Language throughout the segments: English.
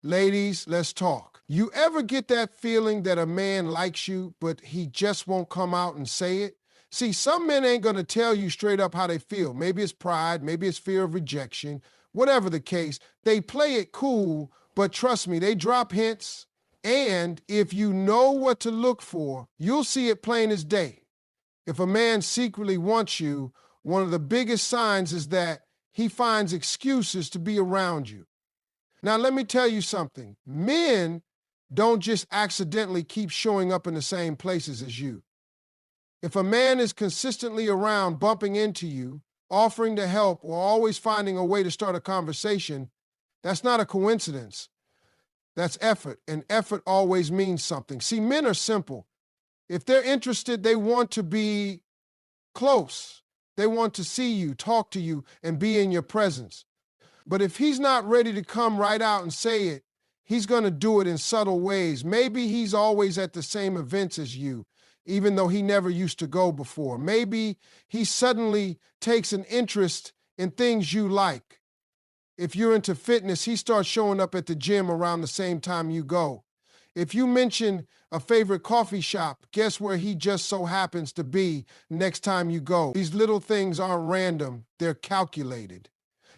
Ladies, let's talk. You ever get that feeling that a man likes you, but he just won't come out and say it? See, some men ain't gonna tell you straight up how they feel. Maybe it's pride, maybe it's fear of rejection, whatever the case. They play it cool, but trust me, they drop hints. And if you know what to look for, you'll see it plain as day. If a man secretly wants you, one of the biggest signs is that he finds excuses to be around you. Now, let me tell you something. Men don't just accidentally keep showing up in the same places as you. If a man is consistently around, bumping into you, offering to help, or always finding a way to start a conversation, that's not a coincidence. That's effort, and effort always means something. See, men are simple. If they're interested, they want to be close. They want to see you, talk to you, and be in your presence. But if he's not ready to come right out and say it, he's going to do it in subtle ways. Maybe he's always at the same events as you, even though he never used to go before. Maybe he suddenly takes an interest in things you like. If you're into fitness, he starts showing up at the gym around the same time you go. If you mention a favorite coffee shop, guess where he just so happens to be next time you go. These little things aren't random, they're calculated.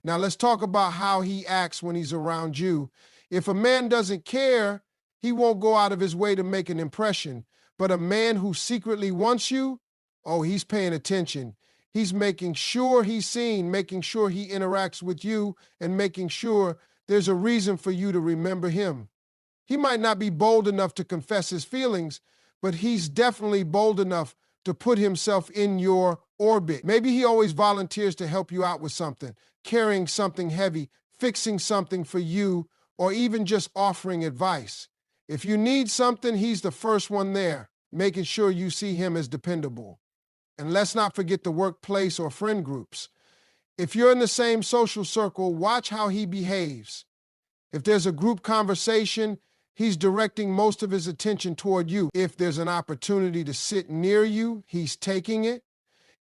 Now let's talk about how he acts when he's around you. If a man doesn't care, he won't go out of his way to make an impression. But a man who secretly wants you, oh, he's paying attention. He's making sure he's seen, making sure he interacts with you, and making sure there's a reason for you to remember him. He might not be bold enough to confess his feelings, but he's definitely bold enough to put himself in your orbit. Maybe he always volunteers to help you out with something, carrying something heavy, fixing something for you, or even just offering advice. If you need something, he's the first one there, making sure you see him as dependable. And let's not forget the workplace or friend groups. If you're in the same social circle, watch how he behaves. If there's a group conversation, he's directing most of his attention toward you. If there's an opportunity to sit near you, he's taking it.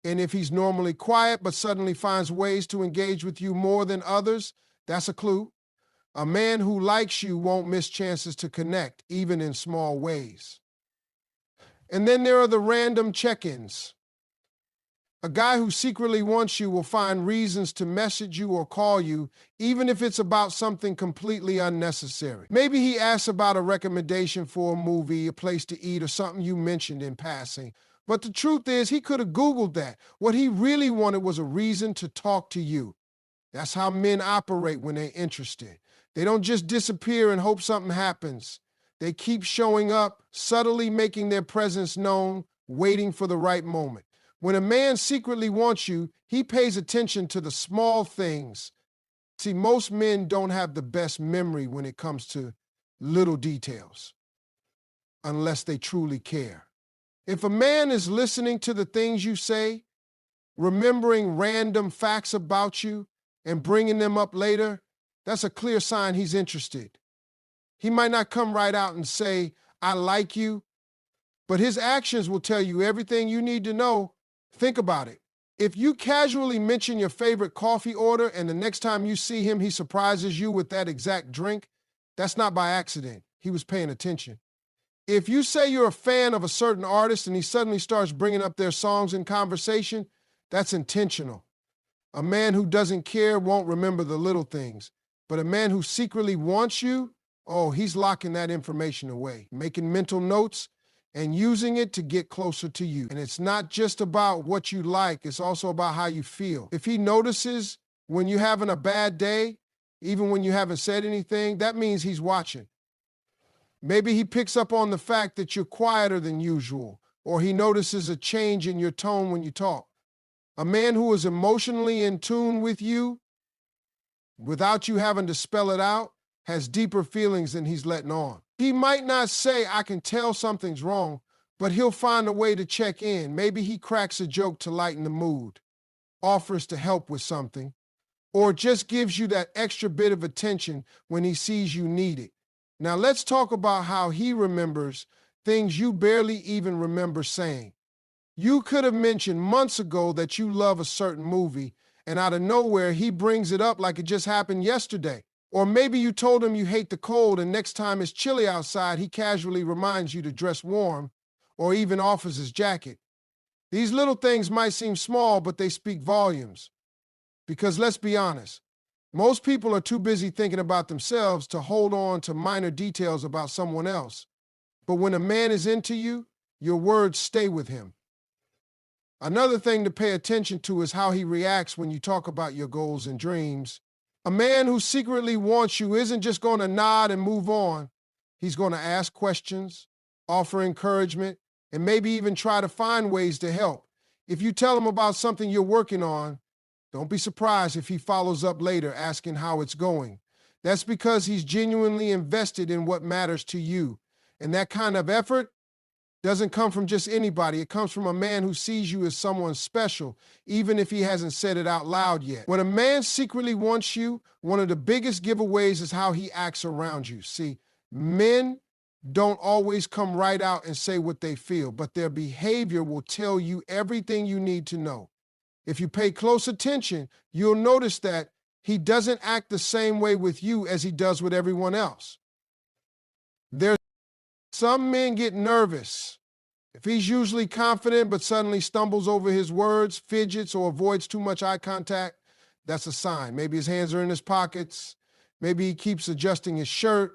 And if he's normally quiet but suddenly finds ways to engage with you more than others, that's a clue. A man who likes you won't miss chances to connect, even in small ways. And then there are the random check-ins. A guy who secretly wants you will find reasons to message you or call you, even if it's about something completely unnecessary. Maybe he asks about a recommendation for a movie, a place to eat, or something you mentioned in passing. But the truth is, he could have Googled that. What he really wanted was a reason to talk to you. That's how men operate when they're interested. They don't just disappear and hope something happens. They keep showing up, subtly making their presence known, waiting for the right moment. When a man secretly wants you, he pays attention to the small things. See, most men don't have the best memory when it comes to little details, unless they truly care. If a man is listening to the things you say, remembering random facts about you, and bringing them up later, that's a clear sign he's interested. He might not come right out and say, "I like you," but his actions will tell you everything you need to know. Think about it. If you casually mention your favorite coffee order and the next time you see him, he surprises you with that exact drink, that's not by accident. He was paying attention. If you say you're a fan of a certain artist and he suddenly starts bringing up their songs in conversation, that's intentional. A man who doesn't care won't remember the little things, but a man who secretly wants you, oh, he's locking that information away, making mental notes and using it to get closer to you. And it's not just about what you like, it's also about how you feel. If he notices when you're having a bad day, even when you haven't said anything, that means he's watching. Maybe he picks up on the fact that you're quieter than usual, or he notices a change in your tone when you talk. A man who is emotionally in tune with you, without you having to spell it out, has deeper feelings than he's letting on. He might not say, "I can tell something's wrong," but he'll find a way to check in. Maybe he cracks a joke to lighten the mood, offers to help with something, or just gives you that extra bit of attention when he sees you need it. Now let's talk about how he remembers things you barely even remember saying. You could have mentioned months ago that you love a certain movie, and out of nowhere, he brings it up like it just happened yesterday. Or maybe you told him you hate the cold, and next time it's chilly outside, he casually reminds you to dress warm or even offers his jacket. These little things might seem small, but they speak volumes. Because let's be honest, most people are too busy thinking about themselves to hold on to minor details about someone else. But when a man is into you, your words stay with him. Another thing to pay attention to is how he reacts when you talk about your goals and dreams. A man who secretly wants you isn't just going to nod and move on. He's going to ask questions, offer encouragement, and maybe even try to find ways to help. If you tell him about something you're working on, don't be surprised if he follows up later asking how it's going. That's because he's genuinely invested in what matters to you. And that kind of effort doesn't come from just anybody. It comes from a man who sees you as someone special, even if he hasn't said it out loud yet. When a man secretly wants you, one of the biggest giveaways is how he acts around you. See, men don't always come right out and say what they feel, but their behavior will tell you everything you need to know. If you pay close attention, you'll notice that he doesn't act the same way with you as he does with everyone else. Some men get nervous. If he's usually confident but suddenly stumbles over his words, fidgets, or avoids too much eye contact, that's a sign. Maybe his hands are in his pockets, maybe he keeps adjusting his shirt,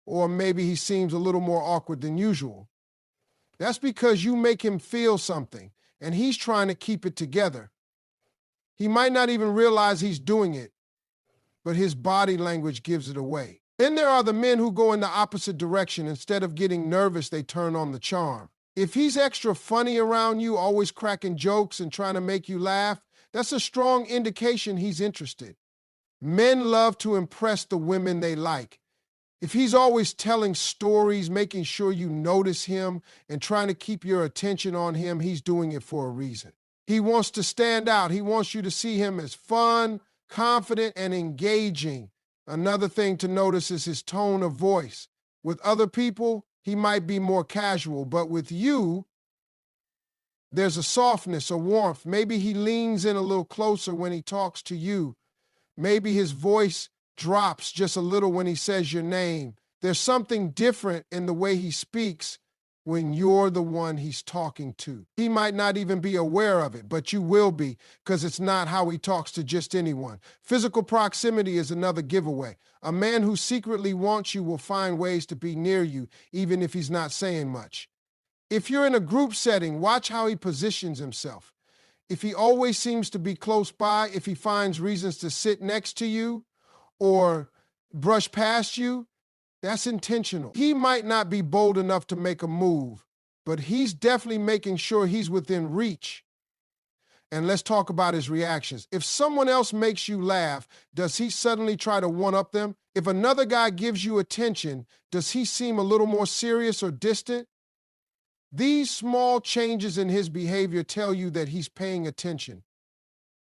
or maybe he seems a little more awkward than usual. That's because you make him feel something, and he's trying to keep it together. He might not even realize he's doing it, but his body language gives it away. Then there are the men who go in the opposite direction. Instead of getting nervous, they turn on the charm. If he's extra funny around you, always cracking jokes and trying to make you laugh, that's a strong indication he's interested. Men love to impress the women they like. If he's always telling stories, making sure you notice him, and trying to keep your attention on him, he's doing it for a reason. He wants to stand out. He wants you to see him as fun, confident, and engaging. Another thing to notice is his tone of voice. With other people, he might be more casual, but with you, there's a softness, a warmth. Maybe he leans in a little closer when he talks to you. Maybe his voice drops just a little when he says your name. There's something different in the way he speaks when you're the one he's talking to. He might not even be aware of it, but you will be, because it's not how he talks to just anyone. Physical proximity is another giveaway. A man who secretly wants you will find ways to be near you, even if he's not saying much. If you're in a group setting, watch how he positions himself. If he always seems to be close by, if he finds reasons to sit next to you or brush past you, that's intentional. He might not be bold enough to make a move, but he's definitely making sure he's within reach. And let's talk about his reactions. If someone else makes you laugh, does he suddenly try to one-up them? If another guy gives you attention, does he seem a little more serious or distant? These small changes in his behavior tell you that he's paying attention.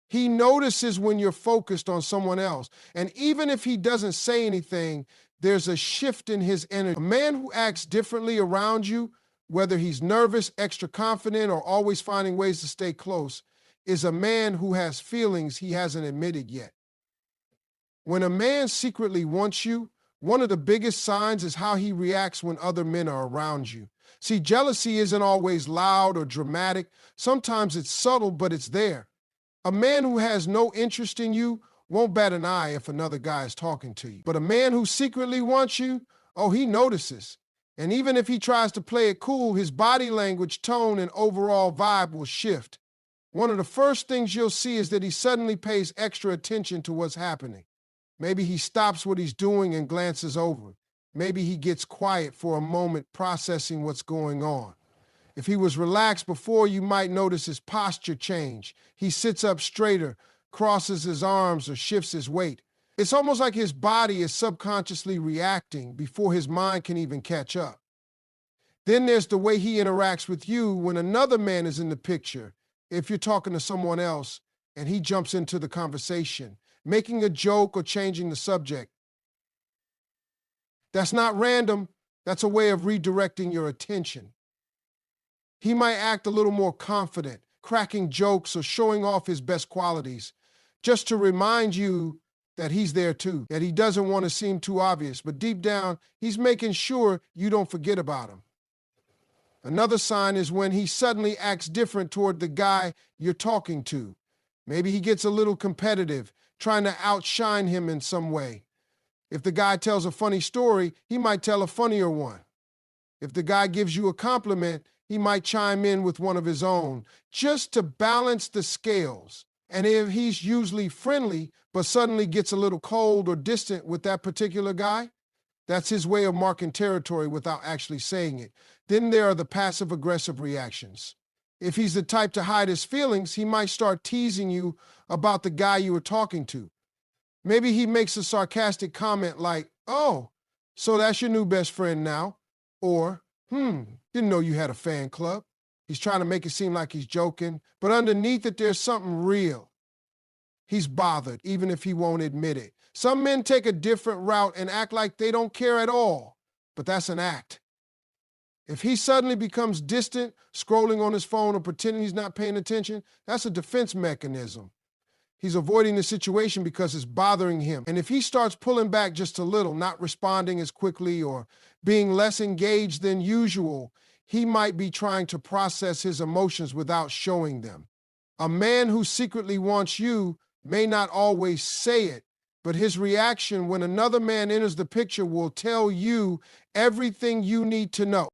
He notices when you're focused on someone else. And even if he doesn't say anything, there's a shift in his energy. A man who acts differently around you, whether he's nervous, extra confident, or always finding ways to stay close, is a man who has feelings he hasn't admitted yet. When a man secretly wants you, one of the biggest signs is how he reacts when other men are around you. See, jealousy isn't always loud or dramatic. Sometimes it's subtle, but it's there. A man who has no interest in you won't bat an eye if another guy is talking to you. But a man who secretly wants you, oh, he notices. And even if he tries to play it cool, his body language, tone, and overall vibe will shift. One of the first things you'll see is that he suddenly pays extra attention to what's happening. Maybe he stops what he's doing and glances over. Maybe he gets quiet for a moment, processing what's going on. If he was relaxed before, you might notice his posture change. He sits up straighter, crosses his arms, or shifts his weight. It's almost like his body is subconsciously reacting before his mind can even catch up. Then there's the way he interacts with you when another man is in the picture. If you're talking to someone else and he jumps into the conversation, making a joke or changing the subject. That's not random. That's a way of redirecting your attention. He might act a little more confident, cracking jokes or showing off his best qualities, just to remind you that he's there too, that he doesn't want to seem too obvious, but deep down, he's making sure you don't forget about him. Another sign is when he suddenly acts different toward the guy you're talking to. Maybe he gets a little competitive, trying to outshine him in some way. If the guy tells a funny story, he might tell a funnier one. If the guy gives you a compliment, he might chime in with one of his own, just to balance the scales. And if he's usually friendly, but suddenly gets a little cold or distant with that particular guy, that's his way of marking territory without actually saying it. Then there are the passive-aggressive reactions. If he's the type to hide his feelings, he might start teasing you about the guy you were talking to. Maybe he makes a sarcastic comment like, "Oh, so that's your new best friend now?" Or, didn't know you had a fan club." He's trying to make it seem like he's joking, but underneath it, there's something real. He's bothered, even if he won't admit it. Some men take a different route and act like they don't care at all, but that's an act. If he suddenly becomes distant, scrolling on his phone or pretending he's not paying attention, that's a defense mechanism. He's avoiding the situation because it's bothering him. And if he starts pulling back just a little, not responding as quickly or being less engaged than usual, he might be trying to process his emotions without showing them. A man who secretly wants you may not always say it, but his reaction when another man enters the picture will tell you everything you need to know.